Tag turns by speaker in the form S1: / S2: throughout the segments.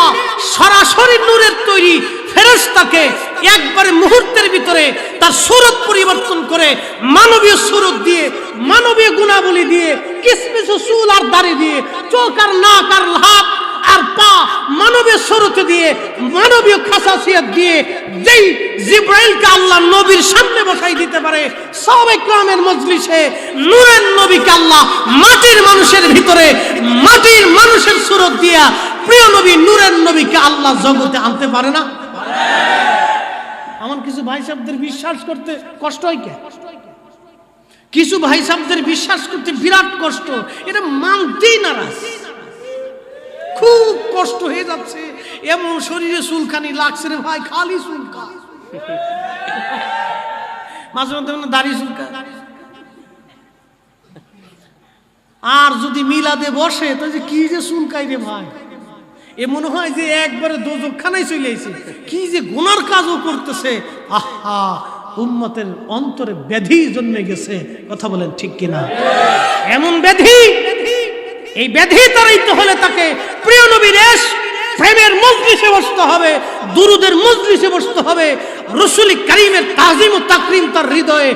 S1: আল্লাহ সরাসরি নূরের তৈরি ফেরেশতাকে একবারে মুহূর্তের ভিতরে তার সুরত পরিবর্তন করে মানবীয় সুরত দিয়ে, মানবীয় গুণাবলী দিয়ে, কিসমিস চুল আর দাড়ি দিয়ে, চোখ আর নাক আর হাত আর পা মানবীয় সুরত দিয়ে, মানবীয় খাসাসিয়াত দিয়ে যেই জিবরাইলকে আল্লাহ নবীর সামনে বসাই দিতে পারে, সাহাবায়ে কেরামের মজলিসে নূরের নবীকে আল্লাহ মাটির মানুষের ভিতরে মাটির মানুষের সুরত দিয়া প্রিয় নবী নূরের নবীকে আল্লাহ জগতে আনতে পারে না? আমার কিছু ভাই সাহেবদের বিশ্বাস করতে কষ্ট হয়, কে কিছু ভাই সাহেবদের বিশ্বাস করতে বিরাট কষ্ট, এটা মানতেই নারাজ, খুব কষ্ট হয়ে যাচ্ছে। এমন শরীরে চুলকানি লাগছে রে ভাই, খালি চুলকা, মাঝে মধ্যে দাড়ি চুলকা। আর যদি মিলাদে বসে তো যে কি যে চুলকাই রে ভাই, এ মনে হয় যে একবারে দোজখখানায় চলে আইছে, কি যে গুনার কাজও করতেছে। আহা, উম্মতের অন্তরে ব্যাধি জন্মে গেছে, কথা বলেন ঠিক কিনা? এমন ব্যাধি, এই ব্যাধি তাড়াইতে হলে তাকে প্রিয় নবীর প্রেমের মজলিসে বসতে হবে, দুরুদের মজলিসে বসতে হবে। রাসূল কারীমের তাজিম ও তাকরীম তার হৃদয়ে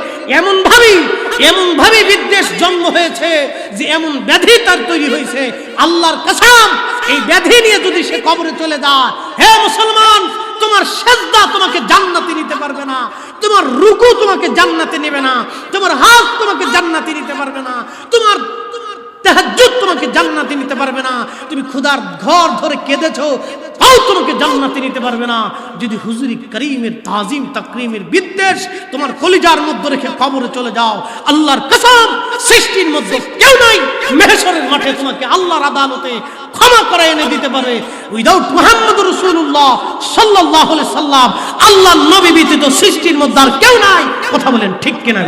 S1: এমন ভাবে বিদ্বেষ জন্ম হয়েছে যে এমন ব্যাধি তার তৈরি হয়েছে। আল্লাহর কসম, এই ব্যাধি নিয়ে যদি সে কবরে চলে যায়, হে মুসলমান, তোমার সিজদা তোমাকে জান্নাতে নিতে পারবে না, তোমার রুকু তোমাকে জান্নাতে নেবে না, তোমার হাত তোমাকে জান্নাতে নিতে পারবে না, তোমার তাহাজ্জুদ তোমাকে জান্নাতে নিতে পারবে না, তুমি খোদার ঘর ধরে কেঁদেছো তাও তোমাকে জান্নাতে নিতে পারবে না, যদি হুজুরি করিমের তাজিম তাকরীমের বিদ্বেষ তোমার কলিজার মধ্যে রেখে কবরে চলে যাও। আল্লাহর কসম, সৃষ্টির মধ্যে কেউ নাই মাহশরের মাঠে তোমাকে আল্লাহর আদালতে ক্ষমা করে এনে দিতে পারে উইদাউট মুহাম্মদুর রাসূলুল্লাহ সাল্লাল্লাহু আলাইহি সাল্লাম। আল্লাহর নবী ব্যতীত সৃষ্টির মধ্যে আর কেউ নাই, কথা বলেন ঠিক কিনা?